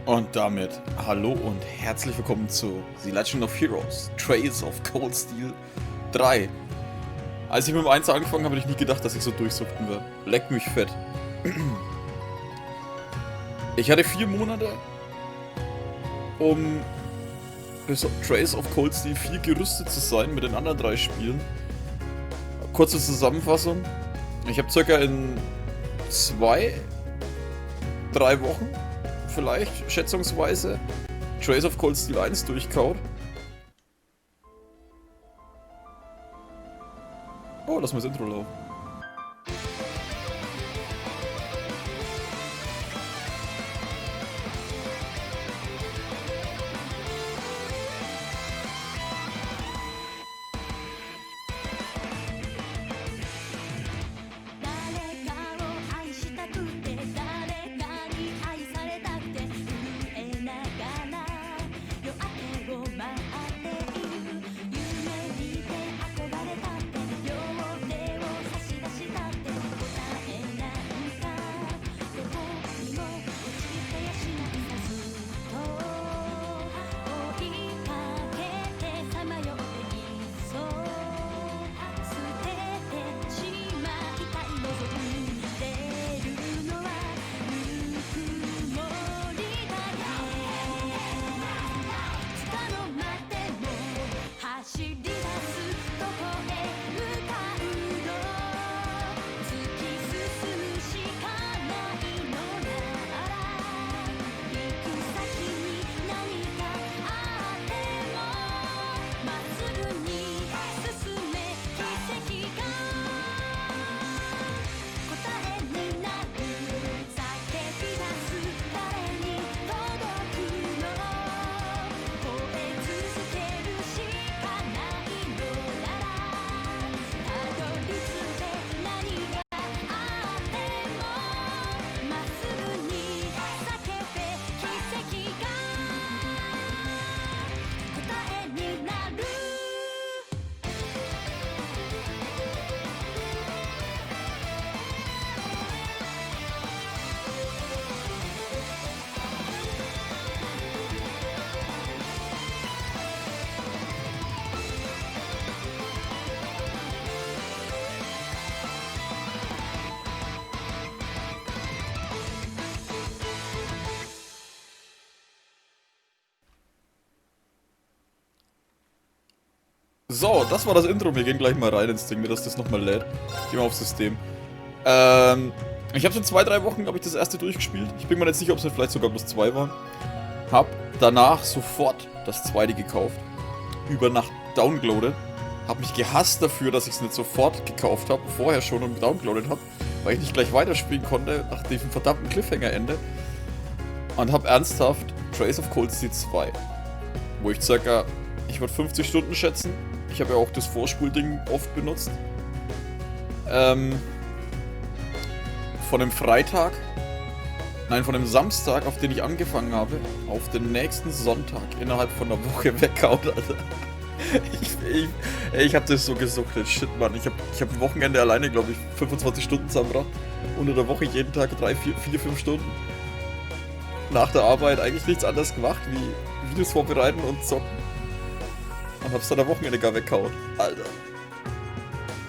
Und damit hallo und herzlich willkommen zu The Legend of Heroes, Trails of Cold Steel 3. Als ich mit dem 1 angefangen habe, habe ich nie gedacht, dass ich so durchsuchten werde. Leck mich fett. Ich hatte 4 Monate, um bis Trails of Cold Steel 4 gerüstet zu sein mit den anderen 3 Spielen. Kurze Zusammenfassung. Ich habe circa in 2-3 Wochen vielleicht, schätzungsweise, Trails of Cold Steel 1 durchkaut. Oh, lass mal das Intro laufen. So, das war das Intro. Wir gehen gleich mal rein ins Ding, dass das nochmal lädt. Gehen wir aufs System. Ich habe es in 2-3 Wochen, glaube ich, das erste durchgespielt. Ich bin mir nicht sicher, ob es vielleicht sogar bloß 2 waren. Hab danach sofort das zweite gekauft. Über Nacht downloadet. Hab mich gehasst dafür, dass ich es nicht sofort gekauft habe, vorher schon und downloadet habe, weil ich nicht gleich weiterspielen konnte nach diesem verdammten Cliffhanger-Ende. Und hab ernsthaft Trails of Cold Steel 2, wo ich circa, ich würde 50 Stunden schätzen. Ich habe ja auch das Vorspulding oft benutzt. Von dem Freitag, nein, von dem Samstag, auf den ich angefangen habe, auf den nächsten Sonntag innerhalb von einer Woche weggehauen, Alter. Ich hab das so gesuchtet, shit, Mann. Ich hab am Wochenende alleine, glaube ich, 25 Stunden zusammengebracht. Unter der Woche jeden Tag 3, 4, 5 Stunden. Nach der Arbeit eigentlich nichts anderes gemacht, wie Videos vorbereiten und zocken. Und hab's dann am Wochenende gar weggehauen. Alter.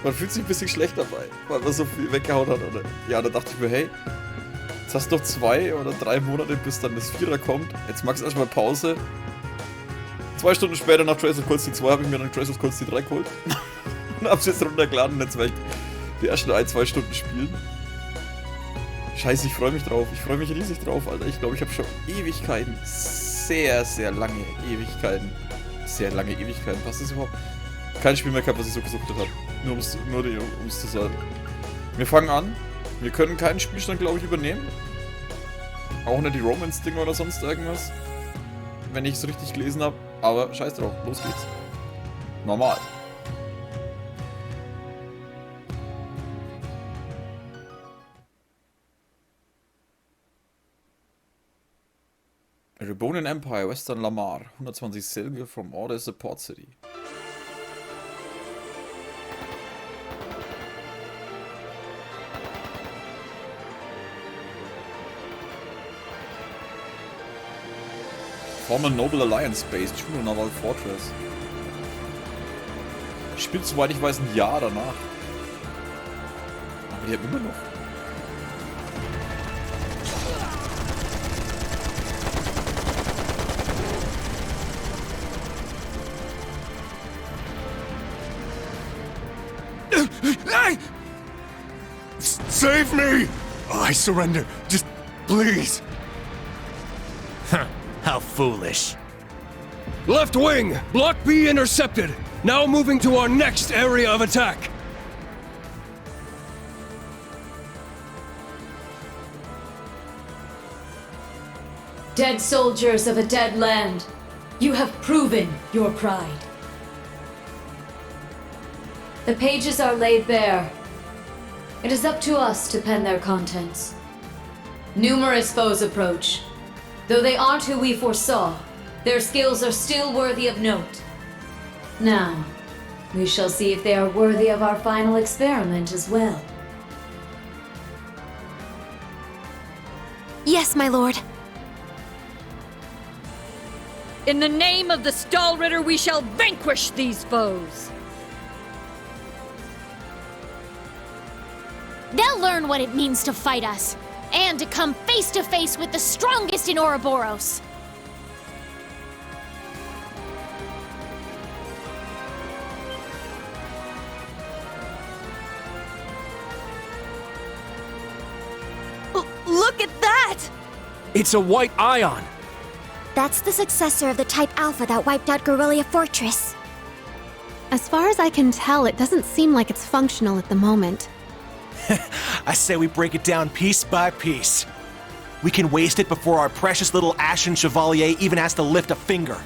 Man fühlt sich ein bisschen schlecht dabei, weil man so viel weggehauen hat. Oder? Ja, da dachte ich mir, hey, jetzt hast du noch 2 oder 3 Monate, bis dann das 4er kommt. Jetzt magst du erstmal Pause. 2 Stunden später nach Trails of Cold Steel 2 habe ich mir dann Trails of Cold Steel 3 geholt. Und hab's jetzt runtergeladen und jetzt werde ich die ersten 1-2 Stunden spielen. Scheiße, ich freue mich drauf. Ich freue mich riesig drauf, Alter. Ich glaube, ich habe schon Ewigkeiten, sehr, sehr lange Ewigkeiten. Sehr lange Ewigkeiten, passt das überhaupt? Kein Spiel mehr gehabt, was ich so gesuchtet habe. Nur um es zu sagen. Wir fangen an. Wir können keinen Spielstand, glaube ich, übernehmen. Auch nicht die Romance-Dinger oder sonst irgendwas. Wenn ich es richtig gelesen habe. Aber scheiß drauf, los geht's. Normal. Erebonian Empire, Western Lamar, 120 Silber from Orte, is a port city. Form a Noble Alliance Base, Juno Naval Fortress. Spielt, soweit ich weiß, ein Jahr danach. Aber die haben immer noch. Save me! Oh, I surrender. Just please. Huh. How foolish. Left wing! Block B intercepted! Now moving to our next area of attack! Dead soldiers of a dead land, you have proven your pride. The pages are laid bare. It is up to us to pen their contents. Numerous foes approach. Though they aren't who we foresaw, their skills are still worthy of note. Now, we shall see if they are worthy of our final experiment as well. Yes, my lord. In the name of the Stahlritter, we shall vanquish these foes! They'll learn what it means to fight us, and to come face to face with the strongest in Ouroboros. Look at that! It's a white ion! That's the successor of the Type Alpha that wiped out Guerrilla Fortress. As far as I can tell, it doesn't seem like it's functional at the moment. I say we break it down piece by piece. We can waste it before our precious little Ashen Chevalier even has to lift a finger.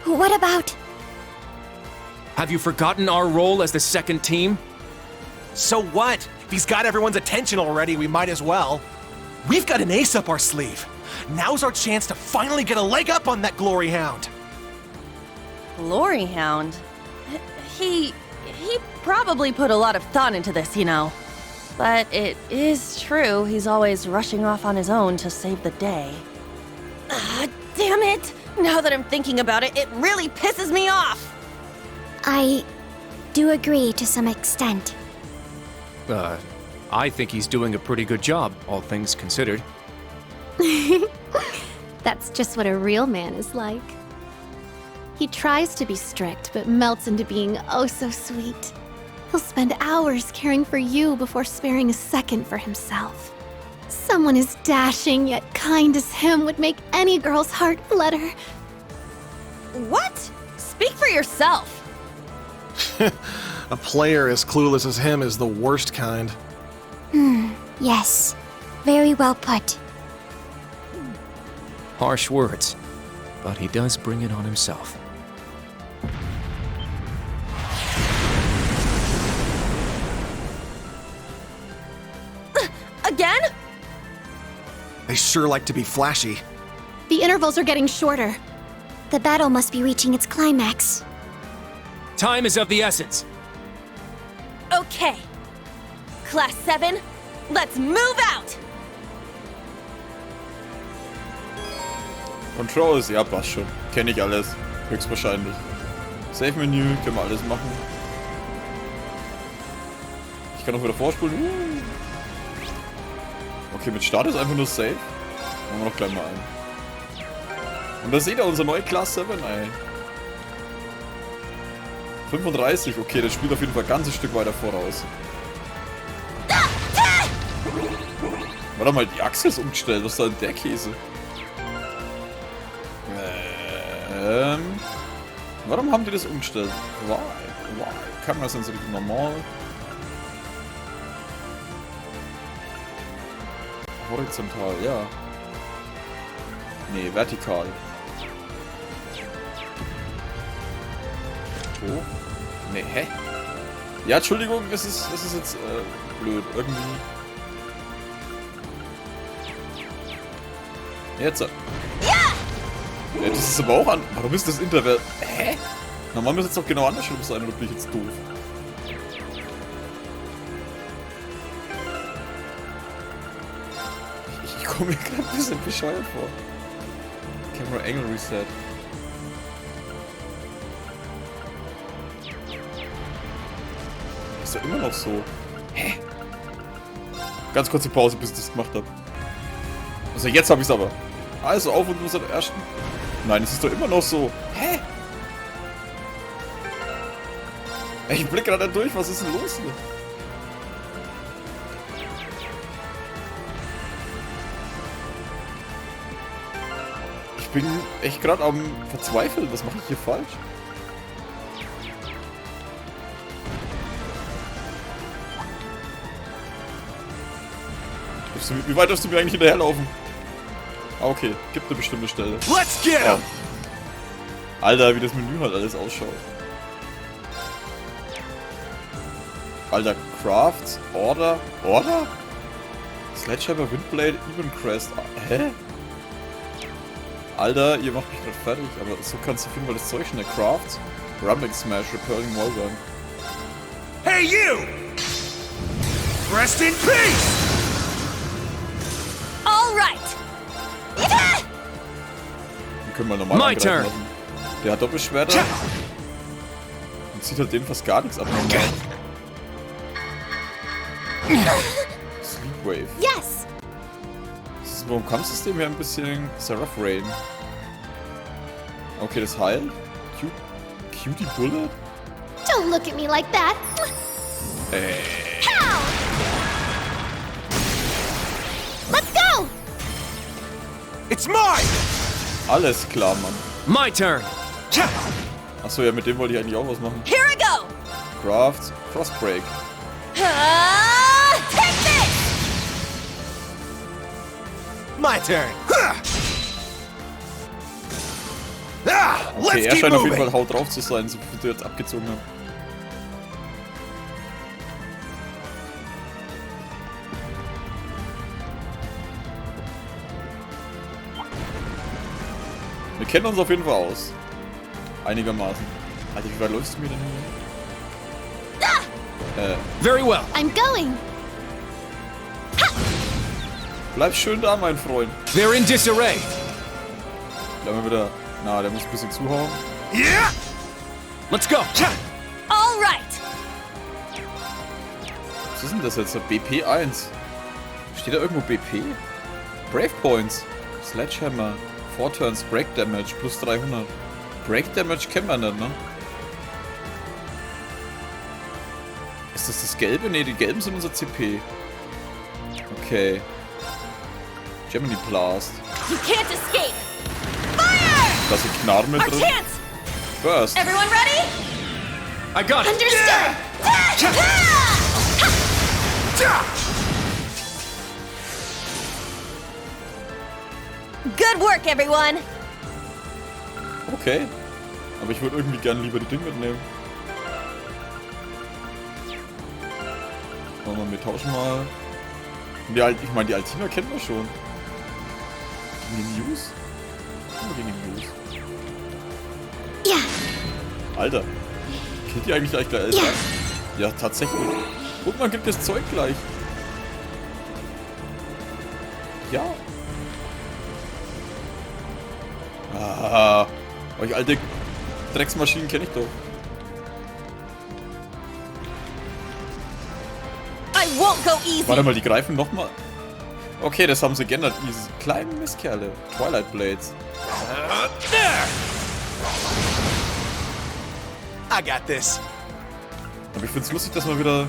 What about... Have you forgotten our role as the second team? So what? If he's got everyone's attention already, we might as well. We've got an ace up our sleeve. Now's our chance to finally get a leg up on that Glory Hound. Glory Hound? He probably put a lot of thought into this, you know. But it is true, he's always rushing off on his own to save the day. Damn it! Now that I'm thinking about it, it really pisses me off! I do agree to some extent. I think he's doing a pretty good job, all things considered. That's just what a real man is like. He tries to be strict, but melts into being oh so sweet. He'll spend hours caring for you before sparing a second for himself. Someone as dashing yet kind as him would make any girl's heart flutter. What? Speak for yourself! A player as clueless as him is the worst kind. Yes. Very well put. Harsh words, but he does bring it on himself. Again? They sure like to be flashy. The intervals are getting shorter. The battle must be reaching its climax. Time is of the essence. Okay. Class 7, let's move out! Controls, ja, passt schon. Kenne ich alles. Höchstwahrscheinlich. Save-Menü, können wir alles machen. Ich kann auch wieder vorspulen. Okay, mit Start ist einfach nur Save. Machen wir noch gleich mal ein. Und da seht ihr unser neue Class 7, ey. 35, okay, das spielt auf jeden Fall ein ganzes Stück weiter voraus. Warte mal, die Achse ist umgestellt, was ist da denn der Käse? Warum haben die das umgestellt? Why? Kamerasensorik normal. Horizontal, ja. Nee, vertikal. Oh. Nee, hä? Ja, Entschuldigung, es ist jetzt blöd. Irgendwie. Jetzt. Ja, das ist aber auch an. Warum ist das Interval? Hä? Normal müsste es doch genau andersrum sein, oder bin ich jetzt doof? Ich komme mir gerade ein bisschen bescheuert vor. Camera Angle Reset. Ist doch immer noch so. Hä? Ganz kurze Pause, bis ich das gemacht habe. Also jetzt habe ich es aber. Also auf und los am ersten. Nein, es ist doch immer noch so. Hä? Ich blick gerade durch, was ist denn los hier? Ich bin echt gerade am Verzweifeln. Was mache ich hier falsch? Wie weit darfst du mir eigentlich hinterherlaufen? Ah, okay. Gibt eine bestimmte Stelle. Let's get him! Alter, wie das Menü halt alles ausschaut. Alter, Crafts, Orte, Orte? Sledgehammer, Windblade, Even Crest. Hä? Alter, ihr macht mich gerade fertig, aber so kannst du finden, weil das Zeug schnell Crafts. Rumbling Smash, Repelling Wallrun. Hey, you! Rest in peace! All right. Die können wir normal My angreifen turn. lassen. Der hat Doppelschwerter. Und zieht halt denen fast gar nichts ab. Sleepwave. Yes! Das ist vom Kampfsystem her ein bisschen Seraph Rain. Okay, das heilt. Cutie Bullet? Don't look at me like that. Pow! Let's go! It's mine! Alles klar, Mann. My turn. Achso, ja, mit dem wollte ich eigentlich auch was machen. Here I go. Crafts, Crossbreak. Take this! My turn. Okay, Let's er keep scheint auf jeden moving. Fall haut drauf zu sein, so wie du jetzt abgezogen hast. Wir kennen uns auf jeden Fall aus. Einigermaßen. Alter, wie weit läufst du mir denn hier? Very well. I'm going. Bleib schön da, mein Freund. They're in disarray. Bleiben wir wieder. Na, der muss ein bisschen zuhauen. Yeah! Let's go. All right. Was ist denn das jetzt? BP 1. Steht da irgendwo BP? Brave Points. Sledgehammer. 4 Turns Break Damage plus 300. Break Damage kennen wir nicht, ne? Ist das das Gelbe? Ne, die Gelben sind unser CP. Okay. Gemini Blast. You can't escape. Fire! Da sind Knarren mit Our drin. chance. Burst. Everyone ready? I got it. Understood. Good work, everyone. Okay. Aber ich würde irgendwie gerne lieber die Dinge mitnehmen. Machen wir tauschen mal. Und ich meine, die Altina kennen wir schon. Gegen die News? Gegen die News. Ja. Alter. Killt die eigentlich gleich? Ja. Ja, tatsächlich. Und man gibt das Zeug gleich. Ja. Ah. Euch alte Drecksmaschinen kenne ich doch. I won't go easy. Warte mal, die greifen nochmal. Okay, das haben sie geändert. Diese kleinen Mistkerle. Twilight Blades. There! I got this. Aber ich find's lustig, dass wir wieder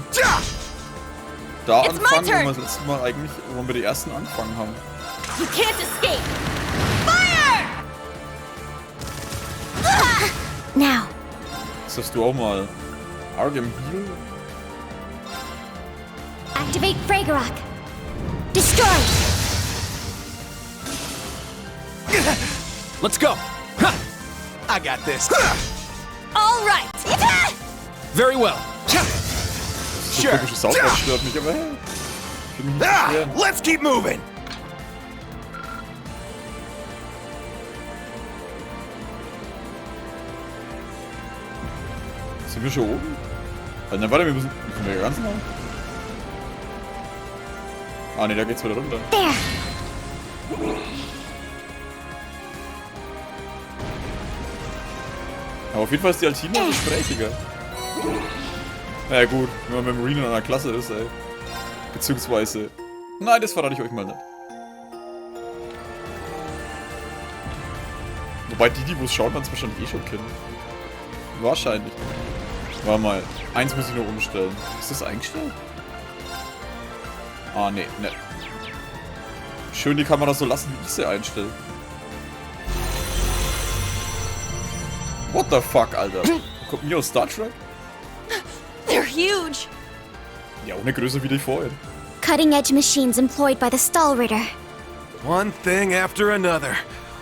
da It's my anfangen, wo turn. wir das letzte Mal eigentlich, wo wir die ersten angefangen haben. You can't escape. Fire! Now. Das darfst du auch mal. Argem Heal. Activate Fragorock. Destroy. Let's go. Ha! I got this. All right. Very well. Das Sure. komische Soundboard stört mich, aber hey. Ich will mich nicht beschweren. Let's keep moving. Sind wir schon oben? Also, warte, wir müssen wir ganz nah. Ah ne, da geht's wieder runter. There. Aber auf jeden Fall ist die Altina gesprächiger. Naja gut, wenn man mit dem Rean in einer Klasse ist, ey. Beziehungsweise... Nein, das verrate ich euch mal nicht. Wobei die wo es schauen, werden es wahrscheinlich eh schon kennen. Wahrscheinlich. Warte mal. Eins muss ich nur umstellen. Ist das eingestellt? Ah, nee, ne. Schön die Kamera so lassen, wie ich sie einstelle. What the fuck, Alter? Kommt mir aus Star Trek? They're huge. Ja, ohne Größe wie die vorhin. Cutting-edge machines employed by the Stahlritter. One thing after another.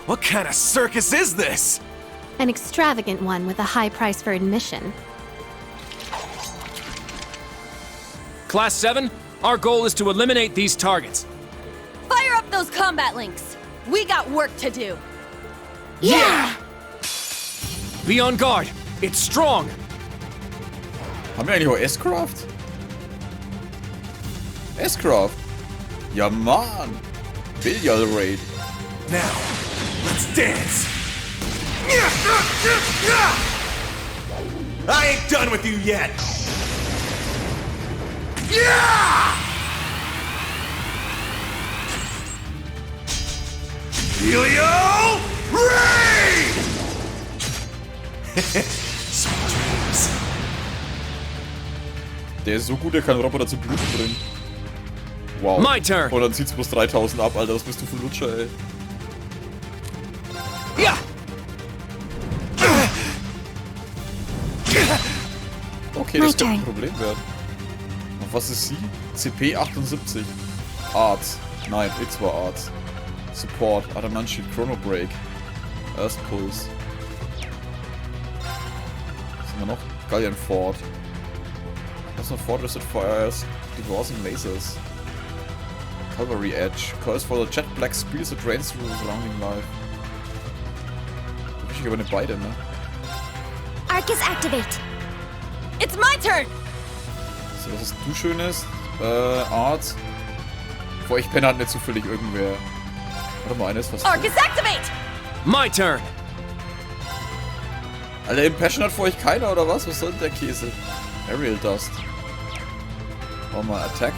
What kind of circus is this? An extravagant one with a high price for admission. Class 7, our goal is to eliminate these targets. Fire up those combat links. We got work to do. Yeah! Be on guard. It's strong. Haben wir eigentlich auch S-Craft? S-Craft? Ja, Mann. Billiard Raid. Now, let's dance. I ain't done with you yet. Helio Ray! Sweet dreams. Der ist so gut, der kann Roboter zu Blut bringen. Wow. My turn. Und dann zieht's bloß 3000 ab, Alter. Was bist du für ein Lutscher, ey? Ja! Okay, das könnte ein Problem werden. Und was ist sie? CP 78. Arts. Nein, X war Arts. Support. Adamantium Chrono Break. Earth Pulse. Was haben wir noch? Gallion Fort. Was noch? Fortress that fires Divorce and Lasers. Cavalry Edge. Calls for the jet black spears that drains through the surrounding life. Ich aber nicht beide, ne? Arcus activate. It's my turn. So, was hast du Schönes? Art. Boah, ich penne halt nicht zufällig irgendwer. Warte mal, eines was. Arcus activate. My turn. Alter, Impassion hat vor euch keiner, oder was? Was soll denn der Käse? Aerial Dust. Warte mal, Attack.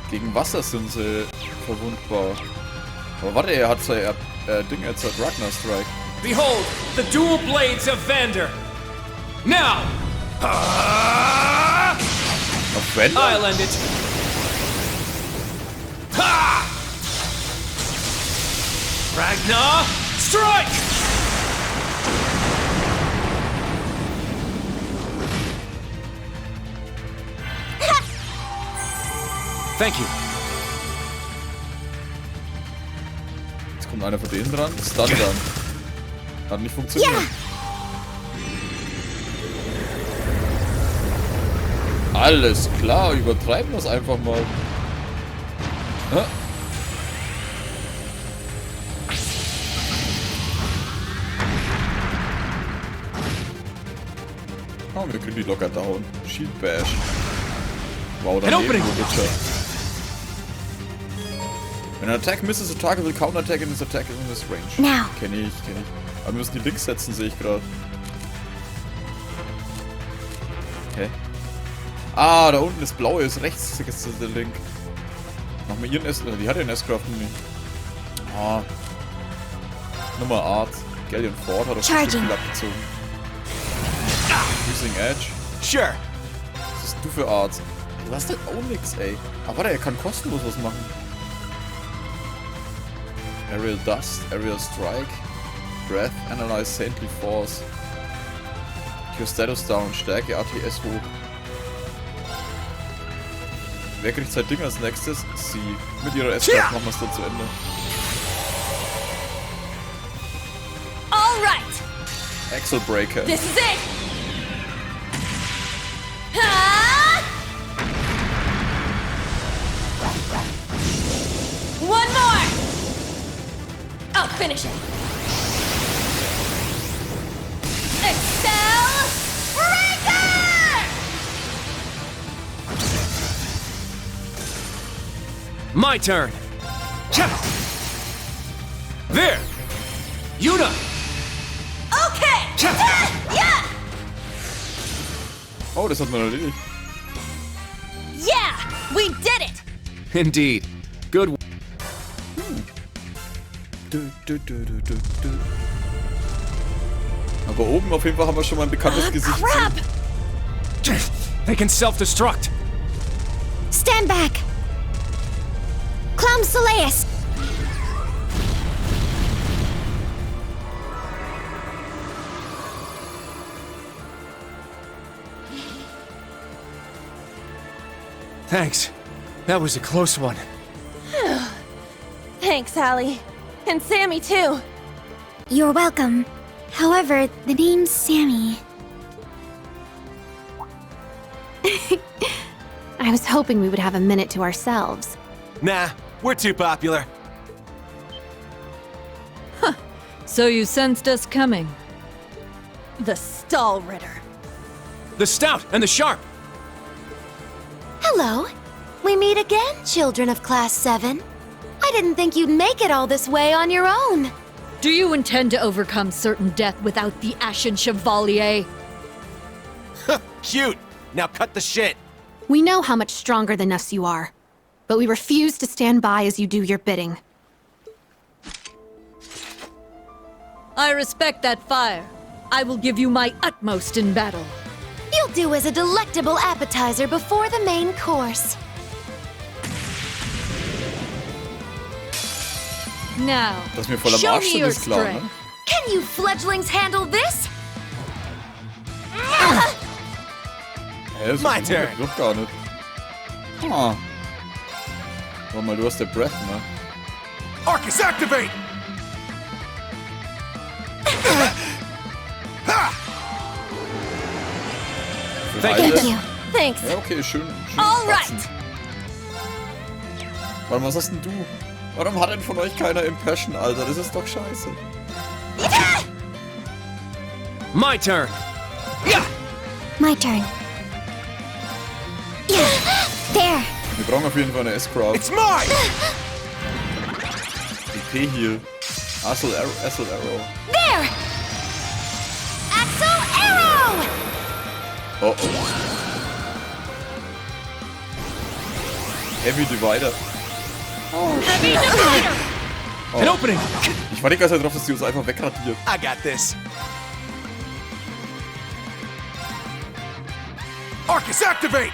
Gegen Wasser sind sie verwundbar. Aber warte, er hat sein Ding jetzt hat Ragnar Strike. Behold, the dual blades of Vander. Now! Auf Vander? I'll end it. Ha! Ragnar, strike! Thank you. Jetzt kommt einer von denen dran. Stun dann. Hat nicht funktioniert. Alles klar, übertreiben das einfach mal. Hä? Oh, wir kriegen die locker down. Shield Bash. Wow, dann When an attack misses a target, will counterattack in this attack in this range. Now. Kenn ich. Aber wir müssen die Links setzen, sehe ich gerade. Okay. Ah, da unten das blaue ist rechts. Das ist der Link. Mach mal ihren S. Die hat ja einen S-Craft nicht. Ah. Nummer Art. Gallion Fort hat auch schon viel abgezogen. Using Edge. Sure. Was ist du für Art? Was denn auch nix, ey. Aber warte, er kann kostenlos was machen. Aerial Dust, Aerial Strike, Breath, Analyze Saintly Force, Cure Status Down, Stärke ATS hoch. Wer kriegt sein Ding als nächstes? Sie. Mit ihrer S-Craft machen wir es dann zu Ende. Alright! Axle Breaker. This is it! Ha! One more! I'll finish it! Excel Breaker! My turn. There! Yuna! Okay! Oh, das hat man erledigt. Yeah! We did it! Indeed. Good. Aber oben auf jeden Fall haben wir schon mal ein bekanntes Gesicht. Crap! They can self-destruct. Stand back! Clown Soleus! Thanks. That was a close one. Thanks, Allie. And Sammy, too. You're welcome. However, the name's Sammy. I was hoping we would have a minute to ourselves. Nah, we're too popular. So you sensed us coming. The stall ritter. The stout and the sharp. Hello. We meet again, children of Class 7. I didn't think you'd make it all this way on your own. Do you intend to overcome certain death without the Ashen Chevalier? Cute. Now cut the shit. We know how much stronger than us you are, but we refuse to stand by as you do your bidding. I respect that fire. I will give you my utmost in battle. You'll do as a delectable appetizer before the main course. Now, Dass mir voll am show Arsch me sind, your ist klar, ne? strength. Can you fledglings handle this? Hä, so My gut turn. hab ich doch gar nicht. Ah. Warte mal, du hast der Breath, ne? Arcus, activate! Für Thank beide? you. Thanks. Ja, okay, schön. All passend. right. Warte mal, was hast denn du? Warum hat denn von euch keiner Impression, Alter? Das ist doch scheiße. My turn. Yeah! My turn. Yeah. There. Wir brauchen auf jeden Fall eine S-Crowd. It's mine! EP-Heal. Axel Arrow. There! Axel Arrow! Oh oh. Heavy Divider. Heavy Divider! An opening! Ich war die ganze Zeit drauf, dass die uns einfach wegradiert. I got this. Arcus, activate!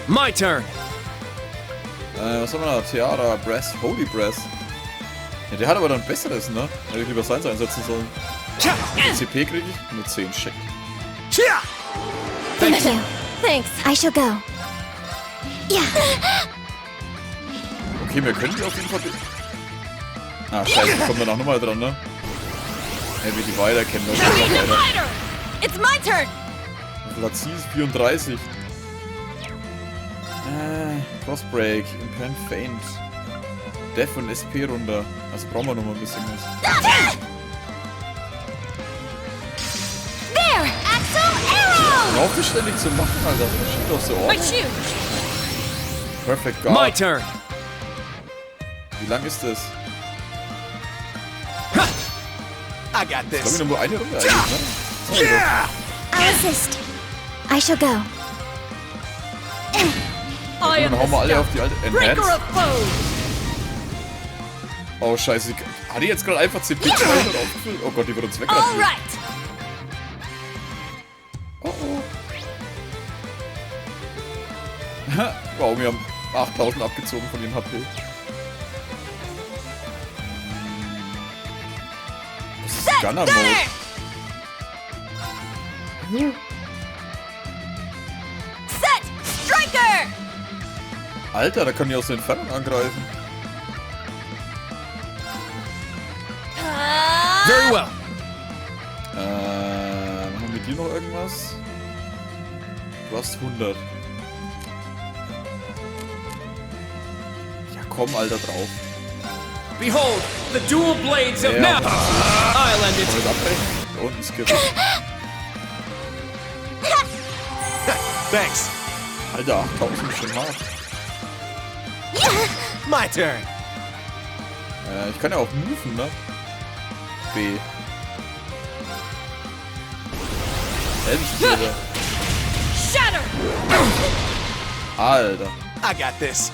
My turn. Was haben wir da? Tiara, Breath, Holy Breath. Ja, der hat aber dann besseres, ne? Hätte ich lieber seins einsetzen sollen. Tja! CP kriege ich? Nur 10 Check. Tja! Thank you. Thanks. I shall go. Yeah. Okay, wir können die auf jeden Fall... Ah, scheiße, wir kommen danach nochmal dran, ne? Heavy Divider kennen wir schon Heavy weiter. Divider! It's my turn! Platz 34. Crossbreak, Imperent Feint. Def und SP runter. Also brauchen wir noch mal ein bisschen was. There! Axel Arrow! Braucht das ständig zu machen, Alter. Das steht doch so My auf. shoe! Perfect My Guard. turn. Wie lang ist das? I got Ich glaube, this. nur eine Runde eigentlich, ne? Yeah! I'll assist. I shall go. I am Dann hauen wir alle the auf die alte breaker Enhance. of foes! Oh, scheiße. Hat die jetzt gerade einfach CP aufgefüllt? Oh Gott, die wird uns All wegradieren. right! Oh oh. Wow, wir haben 8000 abgezogen von ihrem HP. Das ist Gunner-Mode. Set! Striker! Alter, da kann die aus der Entfernung angreifen. Very well. Machen wir mit dir noch irgendwas? Du hast 100. Ja komm, Alter, drauf. Behold, the dual blades of Ja. now. I'll end Wollen it. wir das abbrechen? Da unten ist Gift. Thanks. Alter, 8000 ist schon hart. My turn. Ich kann ja auch moven, ne? B. Endlich wieder. Shatter! Alter. I got this.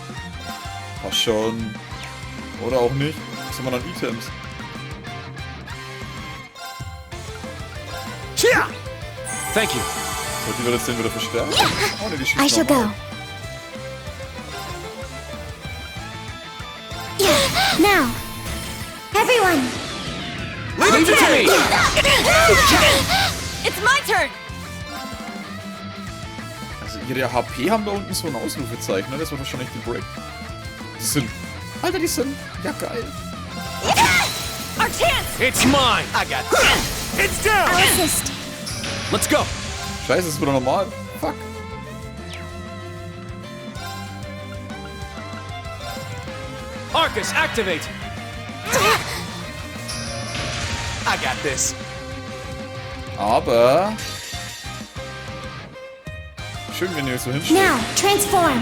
Ach schon. Oder auch nicht. Was haben wir an Items? Chia! Thank you. Sollte die wir das denn wieder verstärken? Oh ne, die schießt I shall normal. go. Yeah, now. Everyone. Leave it to me! It's my turn! Also ihre HP haben da unten so ein Ausrufezeichen, ne? Das war wahrscheinlich die Break. Die sind... Alter, die sind... Ja, geil. Our chance! It's mine! I got this. It's down! I'll assist. Let's go! Scheiße, ist wieder normal. Fuck. Arcus, activate! I got this. Aber... Schön, wenn ihr euch so hinstellt. Now, transform.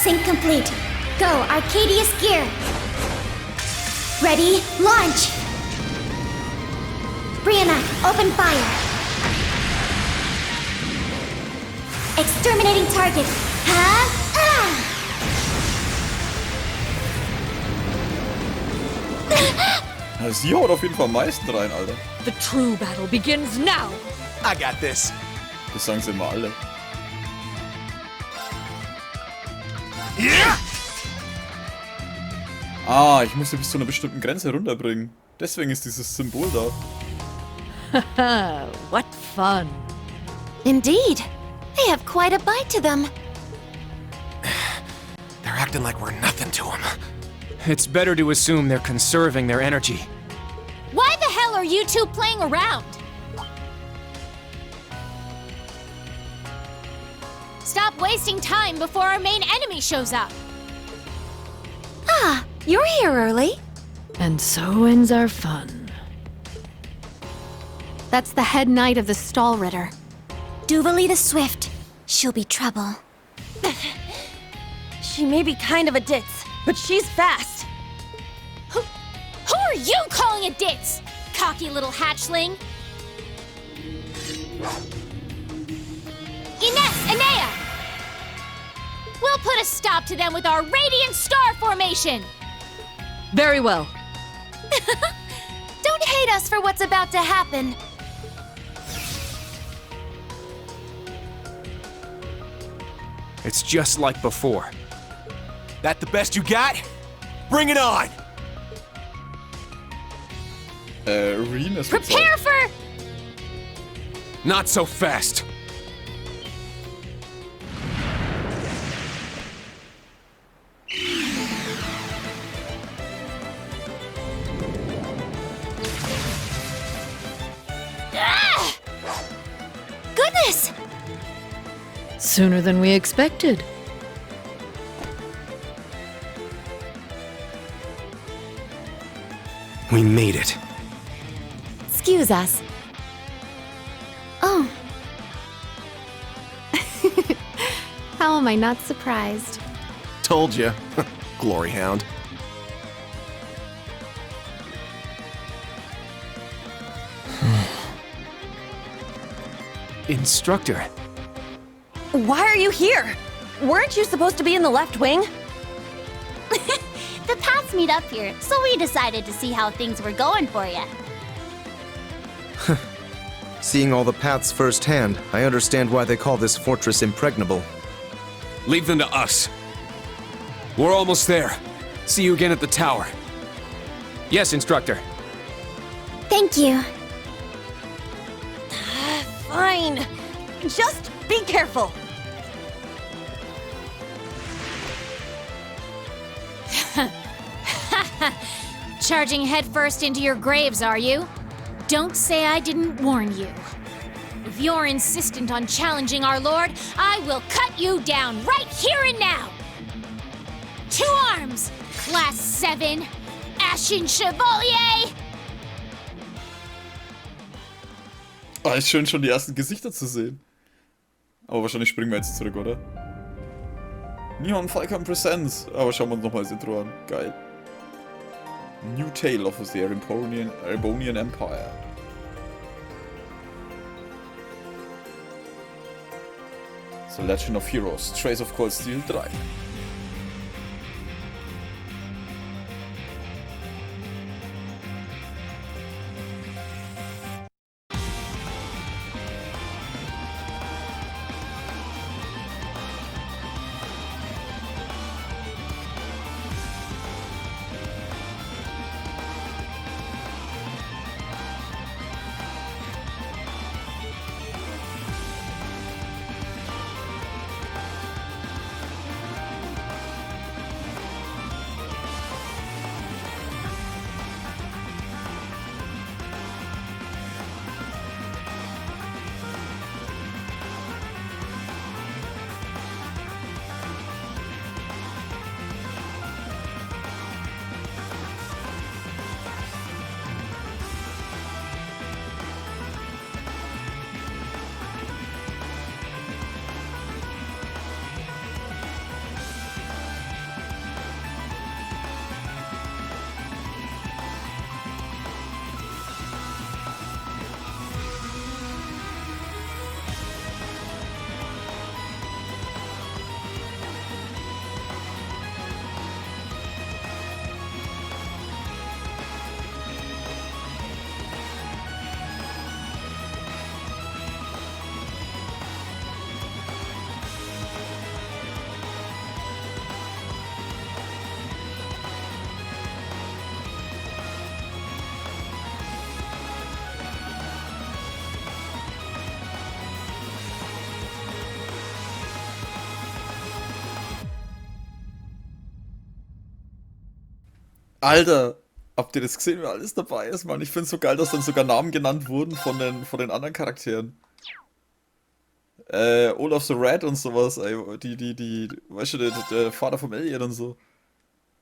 Sync complete. Go, Arcadius gear. Ready, launch. Brianna, open fire. Exterminating target. Huh? Ja, sie haut auf jeden Fall am meisten rein, Alter. The true battle begins now! I got this. Das sagen sie immer alle. Yeah! Ah, ich muss sie bis zu einer bestimmten Grenze runterbringen. Deswegen ist dieses Symbol da. What fun! Indeed. They have quite a bite to them. They're acting like we're nothing to them. It's better to assume they're conserving their energy. Why the hell are you two playing around? Stop wasting time before our main enemy shows up. Ah, you're here early. And so ends our fun. That's the head knight of the Stall Ritter. Duvalie the Swift. She'll be trouble. She may be kind of a ditz, but she's fast. Who are you calling a ditz? Cocky little hatchling. Enea! We'll put a stop to them with our Radiant Star Formation! Very well. Don't hate us for what's about to happen. It's just like before. That the best you got? Bring it on! Rean ist Prepare for... Not so fast. Ah! Goodness! Sooner than we expected. We made it. Excuse us. Oh. How am I not surprised? Told you. Glory hound. Instructor. Why are you here? Weren't you supposed to be in the left wing? The paths meet up here, so we decided to see how things were going for you. Seeing all the paths firsthand, I understand why they call this fortress impregnable. Leave them to us. We're almost there. See you again at the tower. Yes, instructor. Thank you. Fine. Just be careful. Charging headfirst into your graves, are you? Don't say I didn't warn you. If you're insistent on challenging our lord, I will cut you down right here and now! 2 arms! Class 7! Ashen Chevalier! Ah, ist schön, schon die ersten Gesichter zu sehen. Aber wahrscheinlich springen wir jetzt zurück, oder? Neon Falcon Presents. Aber schauen wir uns nochmal das Intro an. Geil. New Tale of the Erebonian Empire. The Legend of Heroes, Trace of Cold Steel 3. Alter, habt ihr das gesehen, wer alles dabei ist, Mann? Ich find's so geil, dass dann sogar Namen genannt wurden von den anderen Charakteren. Olaf the Red und sowas, ey, weißt du, der Vater vom Alien und so.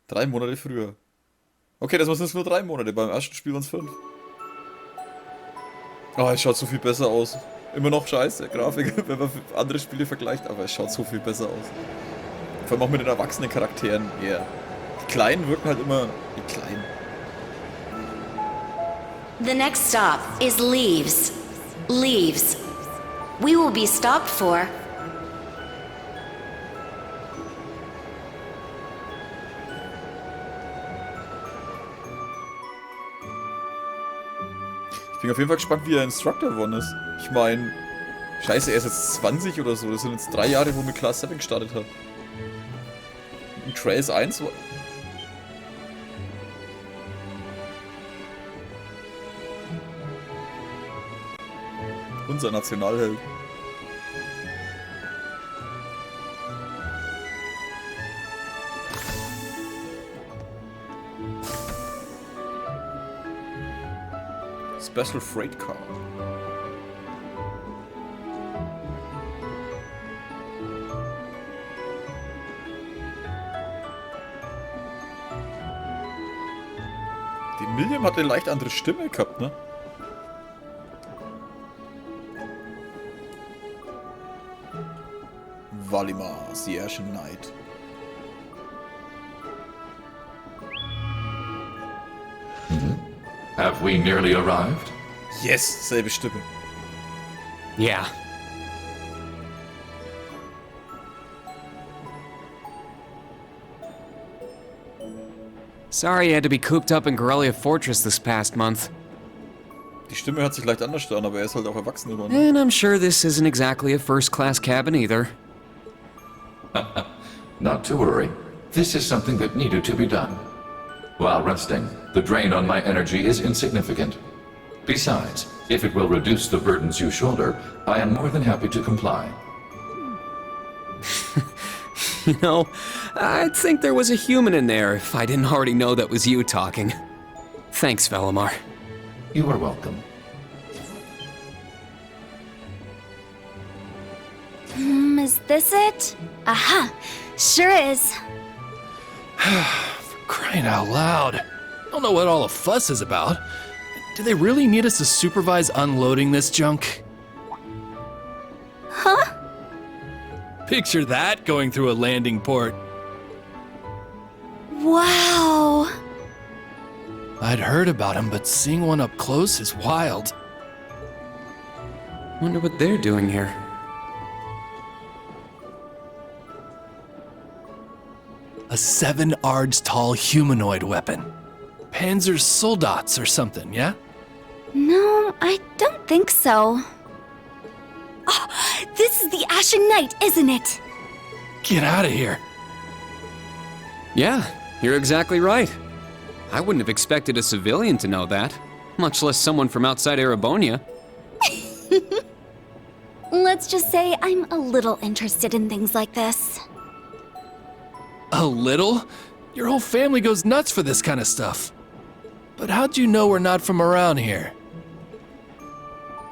3 Monate früher. Okay, das sind nur 3 Monate, beim ersten Spiel waren es 5. Oh, es schaut so viel besser aus. Immer noch scheiße, Grafik, wenn man andere Spiele vergleicht, aber es schaut so viel besser aus. Vor allem auch mit den erwachsenen Charakteren, yeah. Die Kleinen wirken halt immer wie klein. The next stop is Leaves. Leaves. We will be stopped for... Ich bin auf jeden Fall gespannt, wie er Instructor geworden ist. Ich meine, scheiße, er ist jetzt 20 oder so. Das sind jetzt 3 Jahre, wo er mit Class VII gestartet hat. In Trails 1 war... Unser Nationalheld. Special Freight Car. Die Milliam hat eine leicht andere Stimme gehabt, ne? Valimar, the Ashen Knight. Have we nearly arrived? Yes, selbe Stimme. Yeah. Sorry you had to be cooped up in Corellia Fortress this past month. Die Stimme hört sich leicht anders an, aber er ist halt auch erwachsen geworden. And I'm sure this isn't exactly a first-class cabin either. Not to worry. This is something that needed to be done. While resting, the drain on my energy is insignificant. Besides, if it will reduce the burdens you shoulder, I am more than happy to comply. You know, I'd think there was a human in there if I didn't already know that was you talking. Thanks, Valimar. You are welcome. Is this it? Aha! Sure is. Crying out loud. I don't know what all the fuss is about. Do they really need us to supervise unloading this junk? Huh? Picture that going through a landing port. Wow! I'd heard about them, but seeing one up close is wild. Wonder what they're doing here. A 7 ards tall humanoid weapon. Panzersoldats or something, yeah? No, I don't think so. Oh, this is the Ashen Knight, isn't it? Get out of here. Yeah, you're exactly right. I wouldn't have expected a civilian to know that, much less someone from outside Erebonia. Let's just say I'm a little interested in things like this. A little? Your whole family goes nuts for this kind of stuff. But how'd you know we're not from around here?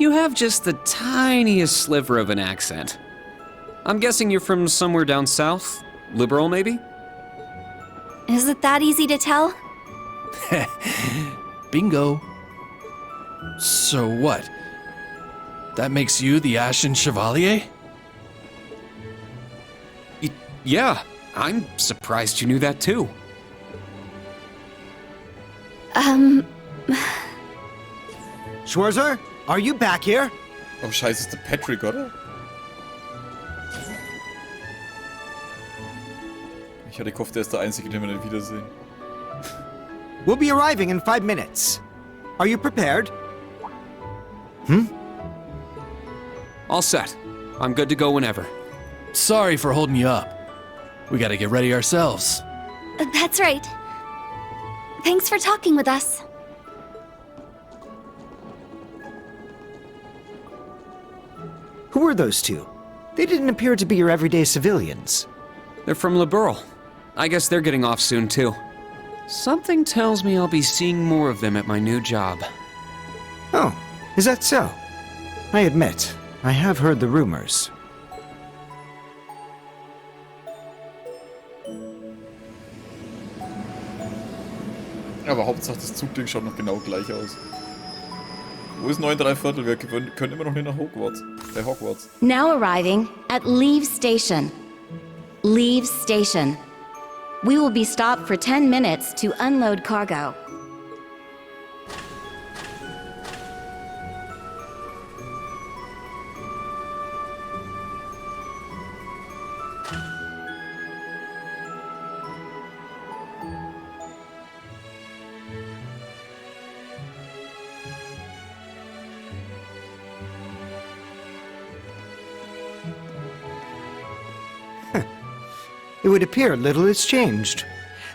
You have just the tiniest sliver of an accent. I'm guessing you're from somewhere down south? Liberal, maybe? Is it that easy to tell? Bingo. So what? That makes you the Ashen Chevalier? Yeah, I'm surprised you knew that too. Schwarzer, are you back here? Oh scheiße, ist der Patrick, oder? Ich hatte gehofft, der ist der Einzige, den wir nicht wiedersehen. We'll be arriving in 5 minutes. Are you prepared? All set. I'm good to go whenever. Sorry for holding you up. We gotta get ready ourselves. That's right. Thanks for talking with us. Who are those two? They didn't appear to be your everyday civilians. They're from Liberal. I guess they're getting off soon too. Something tells me I'll be seeing more of them at my new job. Oh, is that so? I admit, I have heard the rumors. Aber Hauptsache das Zugding schaut noch genau gleich aus. Wo ist 9 3/4? Wir können immer noch nicht nach Hogwarts. Bei Hogwarts. Now arriving at Leave Station. Leave Station. We will be stopped for 10 minutes to unload cargo. It would appear little has changed.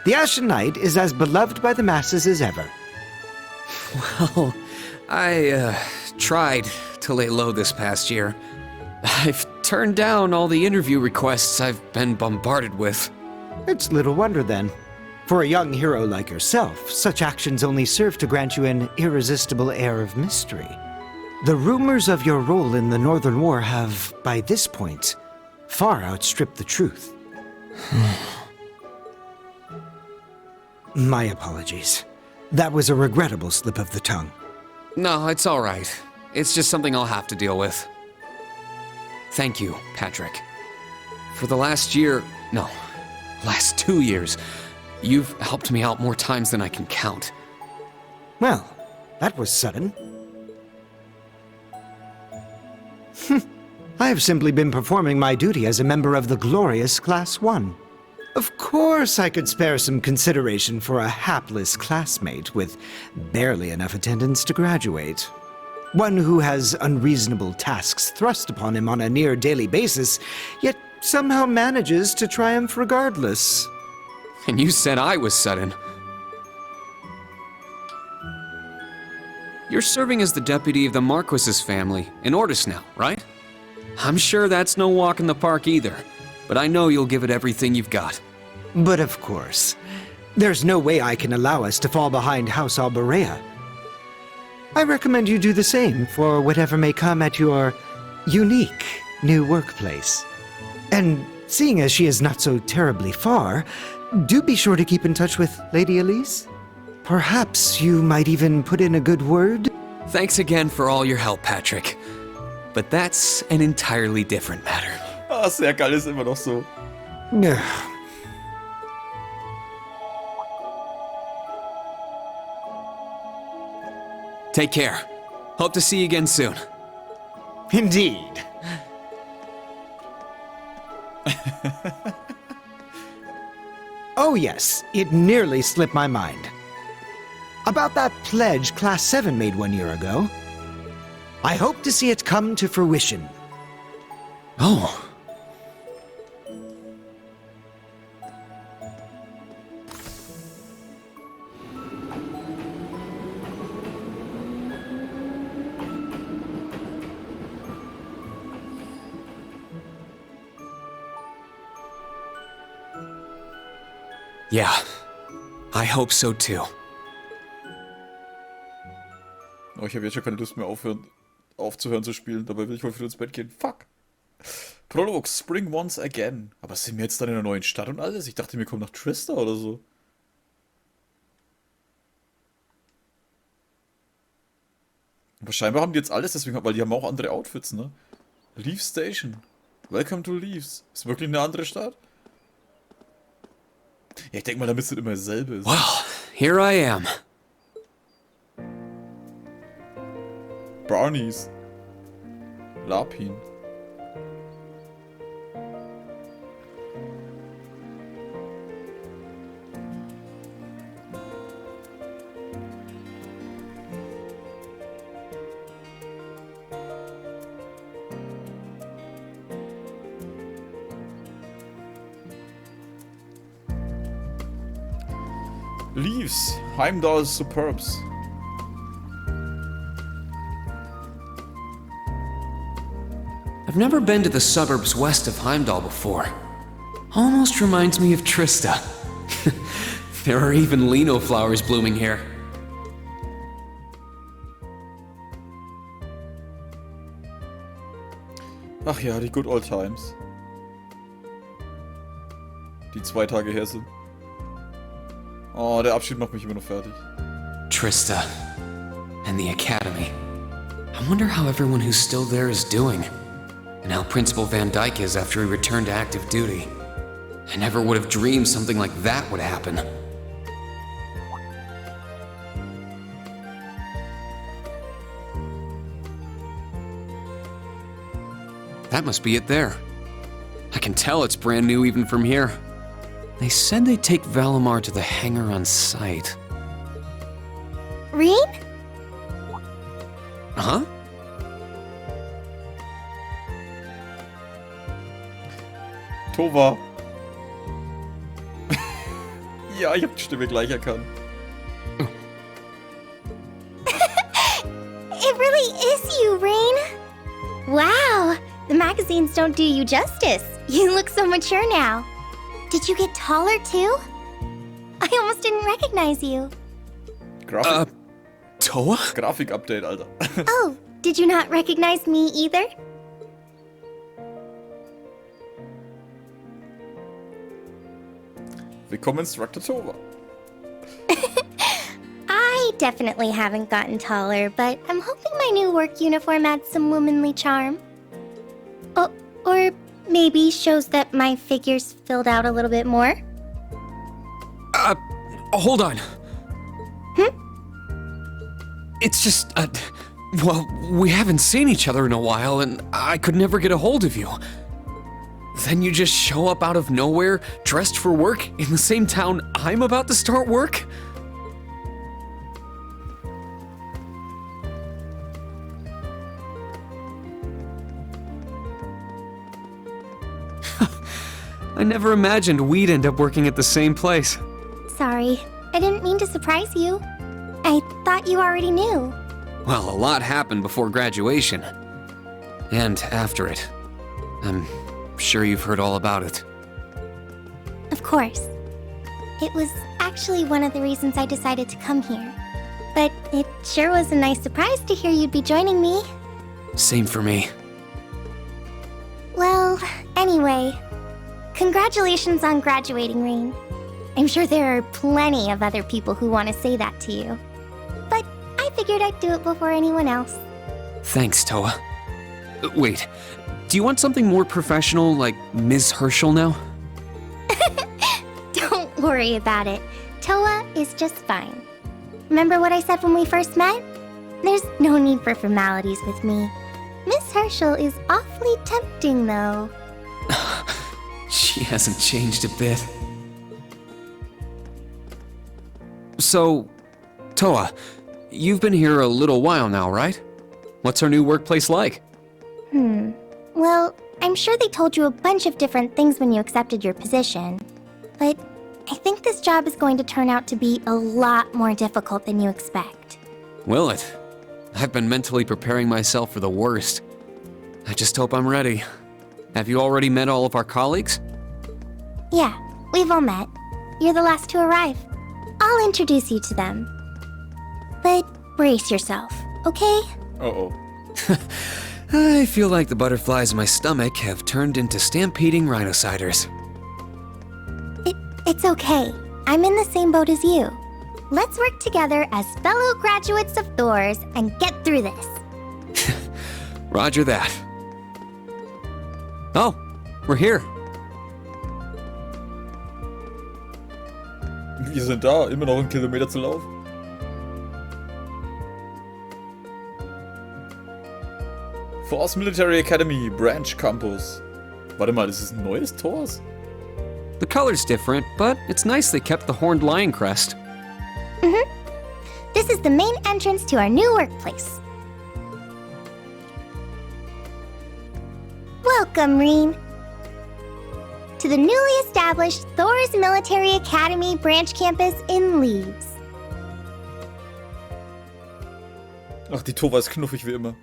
The Ashen Knight is as beloved by the masses as ever. Well, I, tried to lay low this past year. I've turned down all the interview requests I've been bombarded with. It's little wonder then. For a young hero like yourself, such actions only serve to grant you an irresistible air of mystery. The rumors of your role in the Northern War have, by this point, far outstripped the truth. My apologies. That was a regrettable slip of the tongue. No, it's all right. It's just something I'll have to deal with. Thank you, Patrick. For the last 2 years, you've helped me out more times than I can count. Well, that was sudden. I have simply been performing my duty as a member of the glorious Class I. Of course I could spare some consideration for a hapless classmate with barely enough attendance to graduate. One who has unreasonable tasks thrust upon him on a near daily basis, yet somehow manages to triumph regardless. And you said I was sudden. You're serving as the deputy of the Marquis's family in Orte now, right? I'm sure that's no walk in the park either, but I know you'll give it everything you've got. But of course, there's no way I can allow us to fall behind House Alberea. I recommend you do the same for whatever may come at your unique new workplace. And seeing as she is not so terribly far, do be sure to keep in touch with Lady Elise. Perhaps you might even put in a good word? Thanks again for all your help, Patrick. But that's an entirely different matter. Ah, sehr geil, ist immer noch so. Take care. Hope to see you again soon. Indeed. Oh yes, it nearly slipped my mind. About that pledge Class VII made 1 year ago. I hope to see it come to fruition. Oh. Yeah, I hope so too. Oh, ich habe jetzt schon keine Lust mehr aufzuhören zu spielen. Dabei will ich wohl früh ins Bett gehen. Fuck. Prolog, Spring Once Again. Aber sind wir jetzt dann in einer neuen Stadt und alles? Ich dachte, wir kommen nach Trista oder so. Aber scheinbar haben die jetzt alles, deswegen, weil die haben auch andere Outfits, ne? Leaf Station. Welcome to Leaves. Ist wirklich eine andere Stadt? Ja, ich denke mal, damit es nicht immer dasselbe ist. Well, here I am. Barneys. Lapin. Leaves. Heimdall's Superbs. I've never been to the suburbs west of Heimdall before. Almost reminds me of Trista. There are even lino flowers blooming here. Ach ja, die good old times. Die 2 Tage her sind. Oh, der Abschied macht mich immer noch fertig. Trista. And the Academy. I wonder how everyone who's still there is doing. And how Principal Van Dyke is after he returned to active duty. I never would have dreamed something like that would happen. That must be it there. I can tell it's brand new even from here. They said they'd take Valimar to the hangar on site. Rean? Huh? Tova. Ja, ich hab die Stimme gleich erkannt. It really is you, Rean. Wow, the magazines don't do you justice. You look so mature now. Did you get taller too? I almost didn't recognize you. Grafik. Toa? Grafik-Update, Alter. Oh, did you not recognize me either? Willkommen, Instructor Tova. I definitely haven't gotten taller, but I'm hoping my new work uniform adds some womanly charm. Oh, or maybe shows that my figure's filled out a little bit more. Hold on. It's just, well, we haven't seen each other in a while, and I could never get a hold of you. Then you just show up out of nowhere, dressed for work, in the same town I'm about to start work? I never imagined we'd end up working at the same place. Sorry, I didn't mean to surprise you. I thought you already knew. Well, a lot happened before graduation. And after it. I'm sure you've heard all about it. Of course. It was actually one of the reasons I decided to come here. But it sure was a nice surprise to hear you'd be joining me. Same for me. Well, anyway, congratulations on graduating, Rean. I'm sure there are plenty of other people who want to say that to you. But I figured I'd do it before anyone else. Thanks, Toa. Wait, do you want something more professional, like Ms. Herschel now? Don't worry about it. Toa is just fine. Remember what I said when we first met? There's no need for formalities with me. Miss Herschel is awfully tempting, though. She hasn't changed a bit. So, Toa, you've been here a little while now, right? What's our new workplace like? Well, I'm sure they told you a bunch of different things when you accepted your position. But I think this job is going to turn out to be a lot more difficult than you expect. Will it? I've been mentally preparing myself for the worst. I just hope I'm ready. Have you already met all of our colleagues? Yeah, we've all met. You're the last to arrive. I'll introduce you to them. But brace yourself, okay? Uh-oh. I feel like the butterflies in my stomach have turned into stampeding rhinociders. It's okay. I'm in the same boat as you. Let's work together as fellow graduates of Thors and get through this. Roger that. Oh, we're here. Wir sind da, immer noch 1 Kilometer zu laufen. Thors Military Academy, Branch Campus. Warte mal, das ist ein neues Thors? The color's different, but it's nice they kept the horned lion crest. This is the main entrance to our new workplace. Welcome, Rean, to the newly established Thors Military Academy branch campus in Leaves. Ach, die Tova ist knuffig wie immer.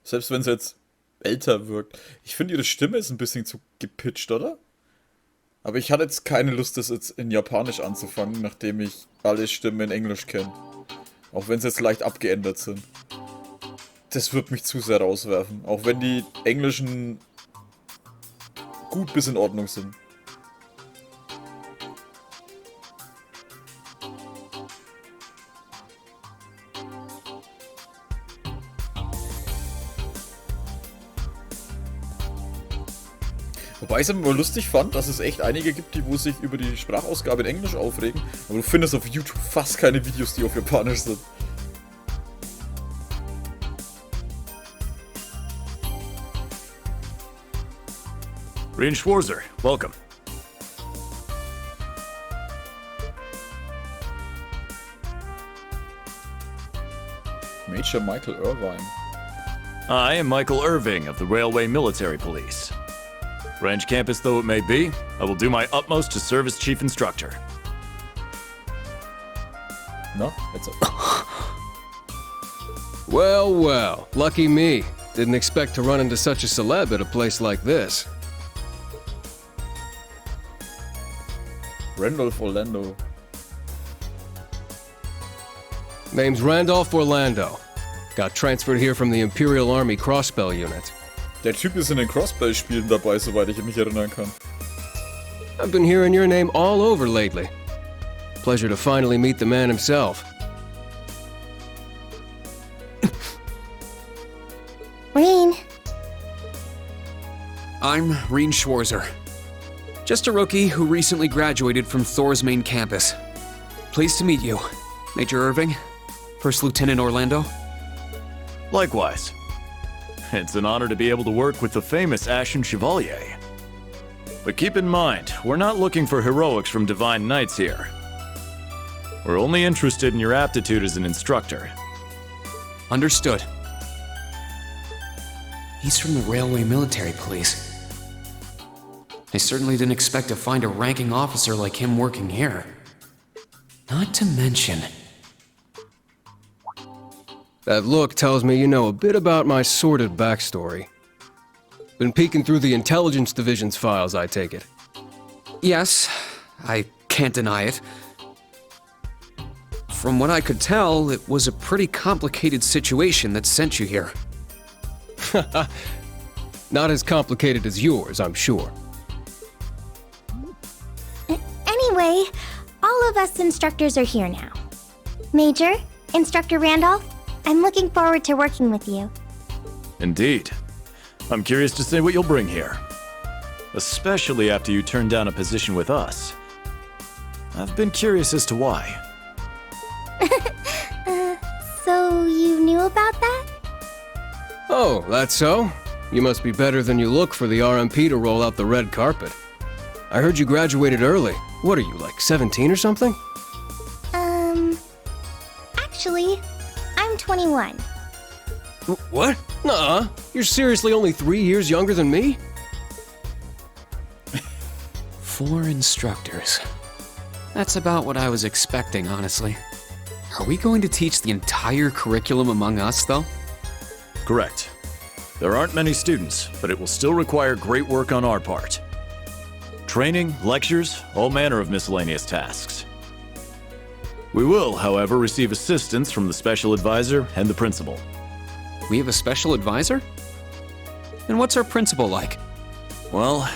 Selbst wenn sie jetzt älter wirkt. Ich finde, ihre Stimme ist ein bisschen zu gepitcht, oder? Aber ich hatte jetzt keine Lust, das jetzt in Japanisch anzufangen, nachdem ich alle Stimmen in Englisch kenne. Auch wenn sie jetzt leicht abgeändert sind. Das wird mich zu sehr rauswerfen. Auch wenn die englischen gut bis in Ordnung sind. Wobei ich es immer lustig fand, dass es echt einige gibt, die wo sich über die Sprachausgabe in Englisch aufregen. Aber du findest auf YouTube fast keine Videos, die auf Japanisch sind. Rean Schwarzer, welcome. Major Michael Irvine. I am Michael Irving of the Railway Military Police. Branch campus though it may be, I will do my utmost to serve as chief instructor. No, it's Well, well, lucky me. Didn't expect to run into such a celeb at a place like this. Randolph Orlando. Name's Randolph Orlando. Got transferred here from the Imperial Army Crossbow Unit. Der Typ ist in den Crossbow-Spielen dabei, soweit ich mich erinnern kann. I've been hearing your name all over lately. Pleasure to finally meet the man himself. Rean. I'm Rean Schwarzer. Just a rookie who recently graduated from Thors main campus. Pleased to meet you, Major Irving, First Lieutenant Orlando. Likewise. It's an honor to be able to work with the famous Ashen Chevalier. But keep in mind, we're not looking for heroics from Divine Knights here. We're only interested in your aptitude as an instructor. Understood. He's from the Railway Military Police. I certainly didn't expect to find a ranking officer like him working here. Not to mention... That look tells me you know a bit about my sordid backstory. Been peeking through the Intelligence Division's files, I take it. Yes, I can't deny it. From what I could tell, it was a pretty complicated situation that sent you here. Not as complicated as yours, I'm sure. Anyway, all of us instructors are here now. Major, Instructor Randolph, I'm looking forward to working with you. Indeed. I'm curious to see what you'll bring here. Especially after you turn down a position with us. I've been curious as to why. So So you knew about that? Oh, that's so? You must be better than you look for the RMP to roll out the red carpet. I heard you graduated early. What are you, like 17 or something? Actually, I'm 21. What? Nuh-uh. You're seriously only 3 years younger than me? 4 instructors. That's about what I was expecting, honestly. Are we going to teach the entire curriculum among us, though? Correct. There aren't many students, but it will still require great work on our part. Training, lectures, all manner of miscellaneous tasks. We will, however, receive assistance from the special advisor and the principal. We have a special advisor? And what's our principal like? Well,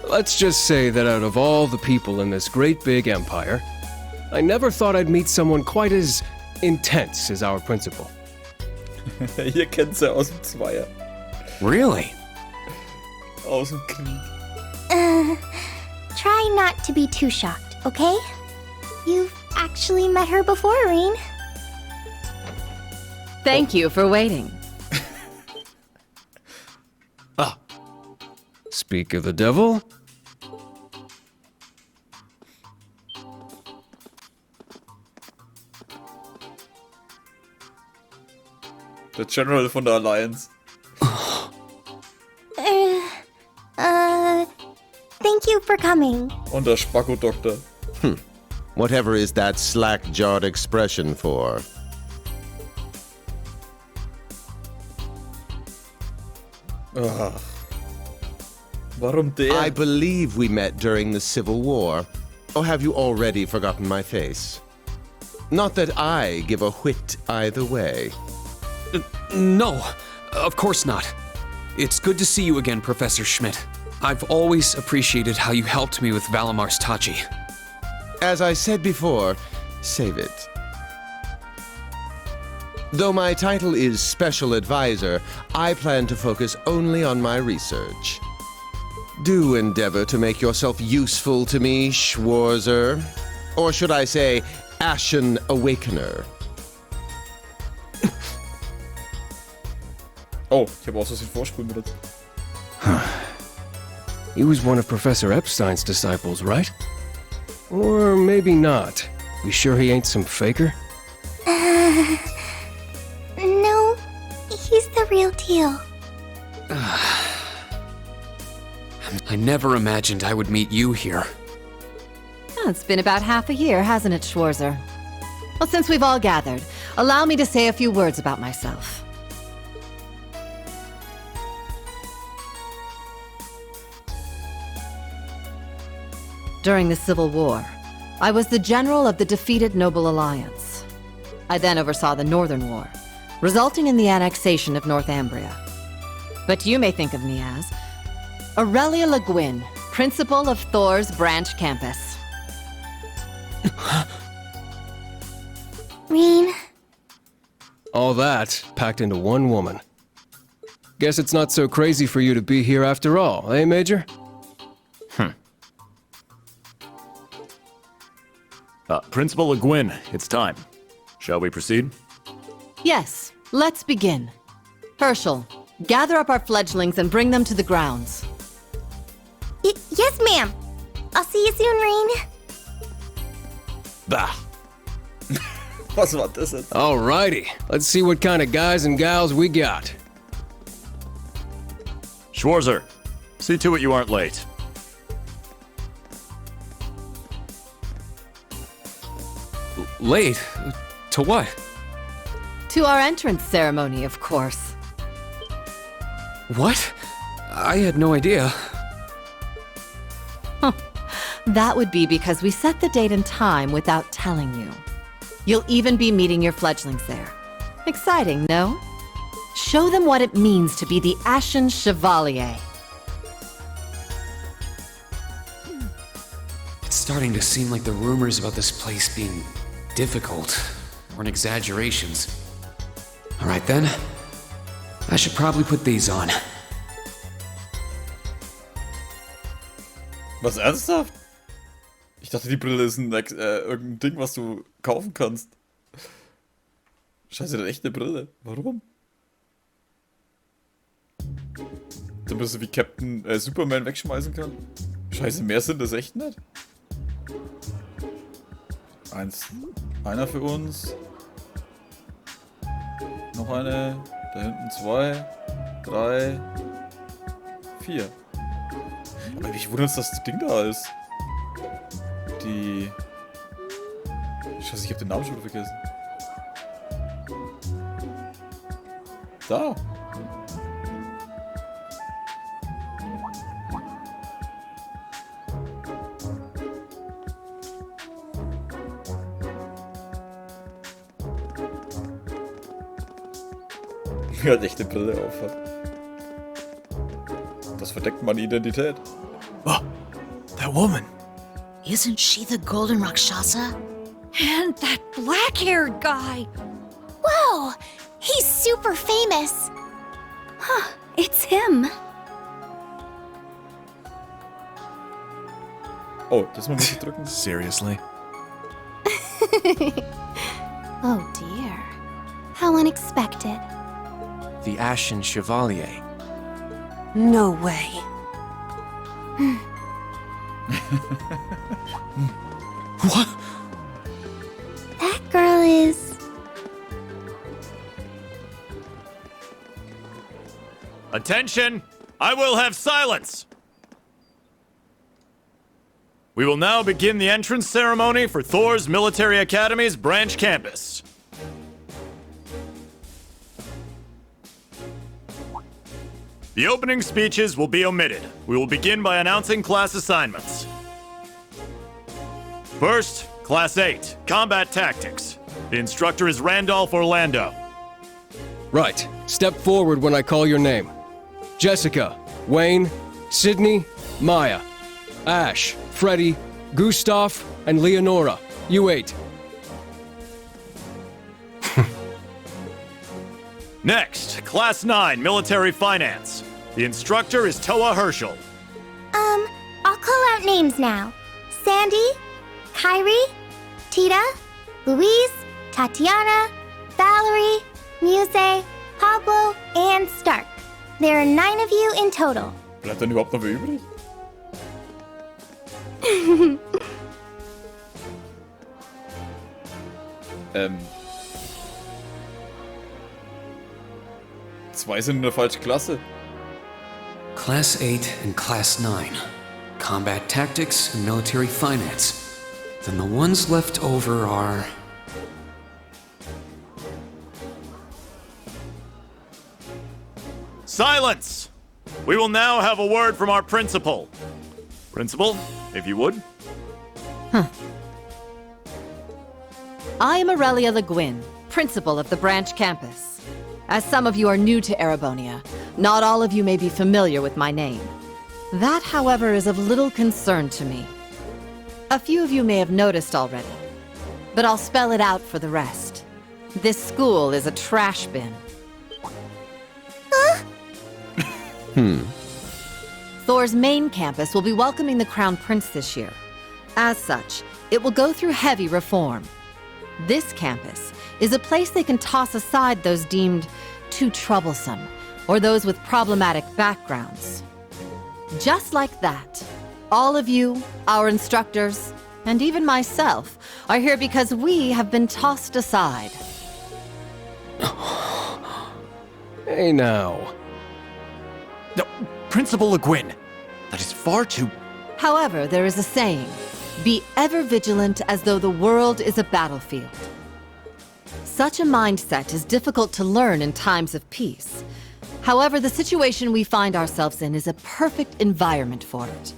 let's just say that out of all the people in this great big empire, I never thought I'd meet someone quite as intense as our principal. Ihr kennt sie aus dem Zweier. Really? Aus dem Krieg. Try not to be too shocked, okay? You've actually met her before, Rean. Thank you for waiting. Speak of the devil. Der General von der Alliance. Thank you for coming. Und der Spacko-Doktor. Whatever is that slack-jawed expression for? Warum der? I believe we met during the Civil War. Or have you already forgotten my face? Not that I give a whit either way. No, of course not. It's good to see you again, Professor Schmidt. I've always appreciated how you helped me with Valamar's Tachi. As I said before, save it. Though my title is Special Advisor, I plan to focus only on my research. Do endeavor to make yourself useful to me, Schwarzer. Or should I say, Ashen Awakener. Oh, ich habe aus Versehen Vorspulen benutzt. He was one of Professor Epstein's disciples, right? Or maybe not. You sure he ain't some faker? No, he's the real deal. I never imagined I would meet you here. Oh, it's been about half a year, hasn't it, Schwarzer? Well, since we've all gathered, allow me to say a few words about myself. During the Civil War, I was the general of the defeated Noble Alliance. I then oversaw the Northern War, resulting in the annexation of Northumbria. But you may think of me as Aurelia Le Guin, principal of Thors branch campus. Rean. All that packed into one woman. Guess it's not so crazy for you to be here after all, eh, Major? Principal Le Guin, it's time. Shall we proceed? Yes, let's begin. Herschel, gather up our fledglings and bring them to the grounds. Yes, ma'am. I'll see you soon, Rean. Bah. Was war das jetzt? Alrighty, let's see what kind of guys and gals we got. Schwarzer, see to it you aren't late. Late? To what? To our entrance ceremony, of course. What? I had no idea. That would be because we set the date and time without telling you. You'll even be meeting your fledglings there. Exciting, no? Show them what it means to be the Ashen Chevalier. It's starting to seem like the rumors about this place being difficult weren't exaggerations. All right then. I should probably put these on. Was, ernsthaft? Ich dachte, die Brille ist ein irgendein Ding, was du kaufen kannst. Scheiße, der hat echt eine Brille. Warum? Damit er so wie Captain Superman wegschmeißen kann. Scheiße, mehr sind das echt nicht? Einer für uns. Noch eine. Da hinten 2, 3, 4. Aber mich wundert, dass das Ding da ist. Die... Scheiße, ich hab den Namen schon wieder vergessen. Da. Er hat echt eine Brille auf. Das verdeckt meine Identität. Oh, that woman. Isn't she the golden Rakshasa? And that black-haired guy. Whoa! He's super famous. Huh, it's him. Oh, das muss ich drücken. Seriously? Oh dear. How unexpected. The Ashen Chevalier. No way. What? That girl is... Attention! I will have silence! We will now begin the entrance ceremony for Thors Military Academy's branch campus. The opening speeches will be omitted. We will begin by announcing class assignments. First, Class 8, Combat Tactics. The instructor is Randolph Orlando. Right. Step forward when I call your name. Jessica, Wayne, Sydney, Maya, Ash, Freddie, Gustav, and Leonora. You 8. Next, Class 9, Military Finance. The instructor is Toa Herschel. I'll call out names now. Sandy, Kyrie, Tita, Louise, Tatiana, Valerie, Muse, Pablo, and Stark. There are 9 of you in total. Bleibt denn überhaupt noch wer übrig? Zwei sind in der falschen Klasse. Class 8 and Class 9. Combat Tactics and Military Finance. Then the ones left over are... Silence! We will now have a word from our principal. Principal, if you would. I am Aurelia Le Guin, principal of the branch campus. As some of you are new to Erebonia, not all of you may be familiar with my name. That, however, is of little concern to me. A few of you may have noticed already, but I'll spell it out for the rest. This school is a trash bin. Thor's main campus will be welcoming the Crown Prince this year. As such, it will go through heavy reform. This campus is a place they can toss aside those deemed too troublesome, or those with problematic backgrounds. Just like that, all of you, our instructors, and even myself, are here because we have been tossed aside. Hey now. No, Principal Le Guin. That is far too... However, there is a saying, be ever vigilant as though the world is a battlefield. Such a mindset is difficult to learn in times of peace. However, the situation we find ourselves in is a perfect environment for it.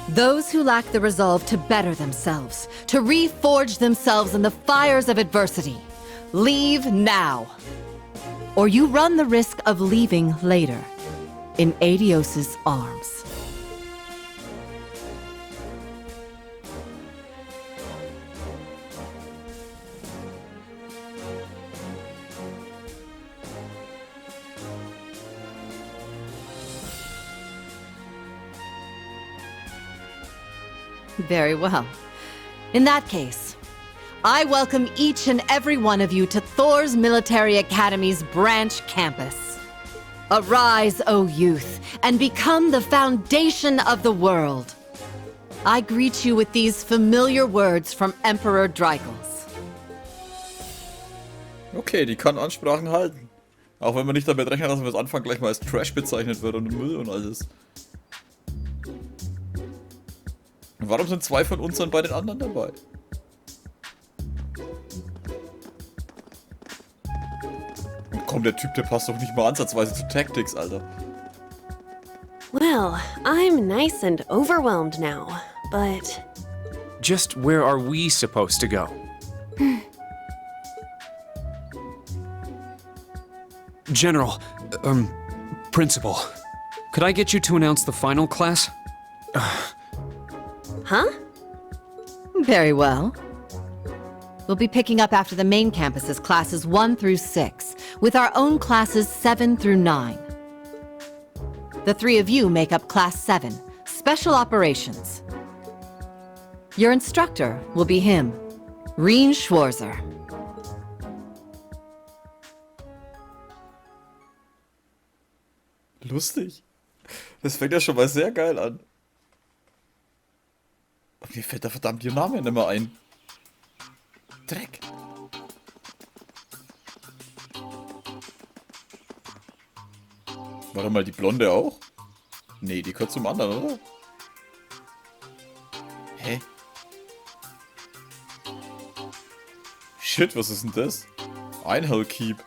Those who lack the resolve to better themselves, to reforge themselves in the fires of adversity, leave now. Or you run the risk of leaving later, in Adios's arms. Very well. In that case, I welcome each and every one of you to Thors Military Academy's branch campus. Arise, O youth, and become the foundation of the world. I greet you with these familiar words from Emperor Dreikels. Okay, die kann Ansprachen halten. Auch wenn man nicht damit rechnet, dass man das Anfang gleich mal als Trash bezeichnet wird und Müll und alles. Und warum sind 2 von uns dann bei den anderen dabei? Und komm, der Typ, der passt doch nicht mal ansatzweise zu Tactics, Alter. Well, I'm nice and overwhelmed now, but... Just where are we supposed to go? General, Principal, could I get you to announce the final class? Huh? Very well. We'll be picking up after the main campus's classes 1 through 6, with our own classes 7 through 9. The 3 of you make up Class 7, Special Operations. Your instructor will be him, Rean Schwarzer. Lustig. Das fängt ja schon mal sehr geil an. Mir fällt der verdammte Name nicht mehr ein. Dreck. Warte mal, die Blonde auch? Nee, die gehört zum anderen, oder? Hä? Shit, was ist denn das? Einhellkeep.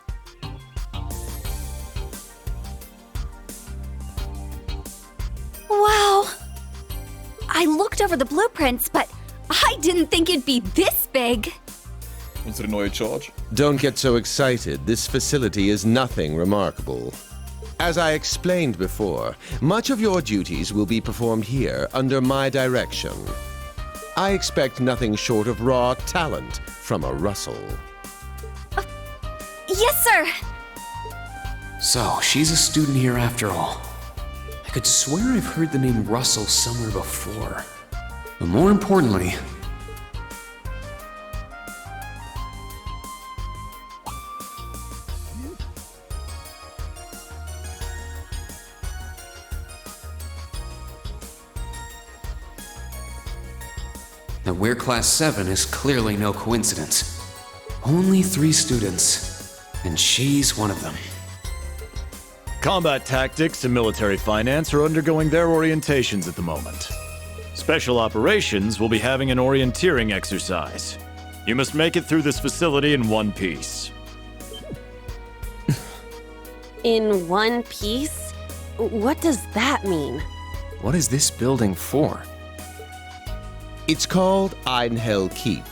Wow! I looked over the blueprints, but I didn't think it'd be this big. Unsere neue George. Don't get so excited. This facility is nothing remarkable. As I explained before, much of your duties will be performed here under my direction. I expect nothing short of raw talent from a Russell. Yes, sir! So, she's a student here after all. I could swear I've heard the name Russell somewhere before. But more importantly... that we're Class 7 is clearly no coincidence. Only 3 students, and she's one of them. Combat tactics and military finance are undergoing their orientations at the moment. Special operations will be having an orienteering exercise. You must make it through this facility in one piece. In one piece? What does that mean? What is this building for? It's called Einhell Keep.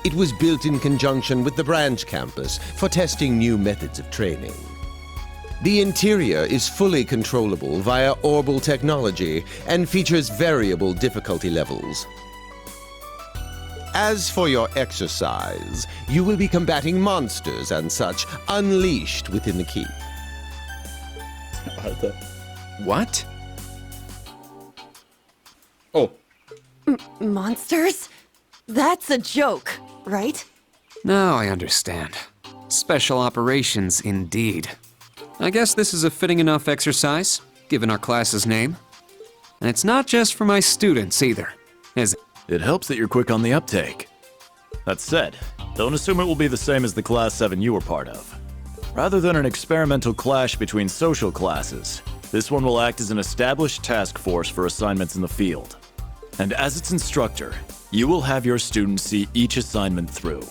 It was built in conjunction with the branch campus for testing new methods of training. The interior is fully controllable via orbital technology and features variable difficulty levels. As for your exercise, you will be combating monsters and such unleashed within the keep. Alter. What? Oh. Monsters? That's a joke, right? Now I understand. Special operations, indeed. I guess this is a fitting enough exercise, given our class's name. And it's not just for my students, either, is it? It helps that you're quick on the uptake. That said, don't assume it will be the same as the Class 7 you were part of. Rather than an experimental clash between social classes, this one will act as an established task force for assignments in the field. And as its instructor, you will have your students see each assignment through.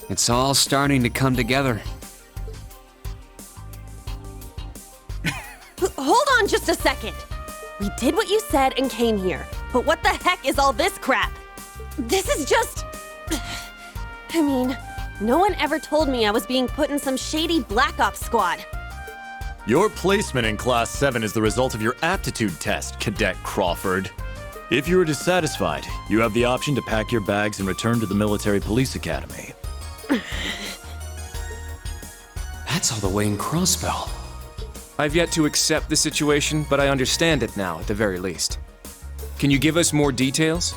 It's all starting to come together. Hold on just a second. We did what you said and came here, but what the heck is all this crap? This is just... I mean, no one ever told me I was being put in some shady Black Ops squad. Your placement in Class 7 is the result of your aptitude test, Cadet Crawford. If you are dissatisfied, you have the option to pack your bags and return to the Military Police Academy. That's all the way in Crossbell. I've yet to accept the situation, but I understand it now, at the very least. Can you give us more details?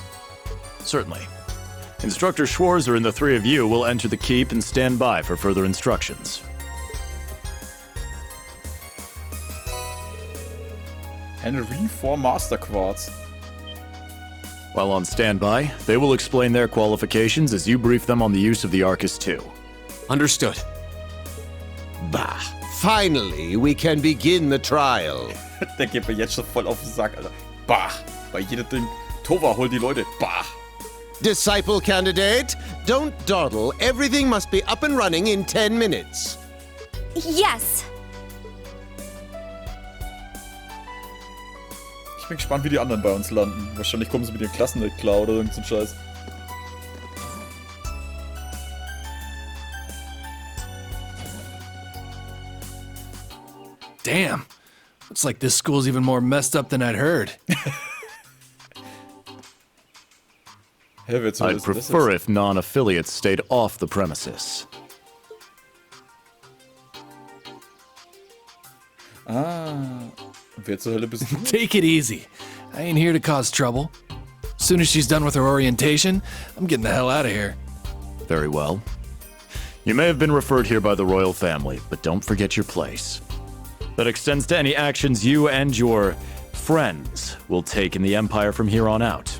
Certainly. Instructor Schwarzer and the three of you will enter the keep and stand by for further instructions. Henry 4 Master Quartz. While on standby, they will explain their qualifications as you brief them on the use of the Arcus II. Understood. Bah, finally, we can begin the trial. Der geht mir jetzt schon voll auf den Sack, Alter. Bah, bei jedem Ding. Tova, hol die Leute. Bah. Disciple candidate, don't dawdle. Everything must be up and running in 10 minutes. Yes. Ich bin gespannt, wie die anderen bei uns landen. Wahrscheinlich kommen sie mit ihren Klassen nicht klar oder irgend so ein Scheiß. Damn. Looks like this school's even more messed up than I'd heard. I'd prefer if non-affiliates stayed off the premises. Wer zur Hölle bist du? Take it easy. I ain't here to cause trouble. As soon as she's done with her orientation, I'm getting the hell out of here. Very well. You may have been referred here by the royal family, but don't forget your place. That extends to any actions you and your friends will take in the Empire from here on out.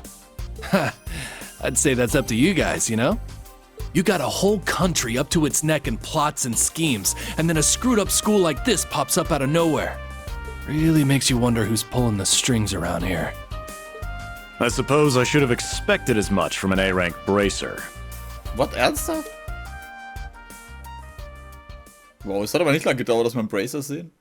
I'd say that's up to you guys, you know? You got a whole country up to its neck in plots and schemes, and then a screwed up school like this pops up out of nowhere. Really makes you wonder who's pulling the strings around here. I suppose I should have expected as much from an A-rank bracer. Was, ernsthaft? Wow, es hat aber nicht lange gedauert, dass wir einen Bracer sehen.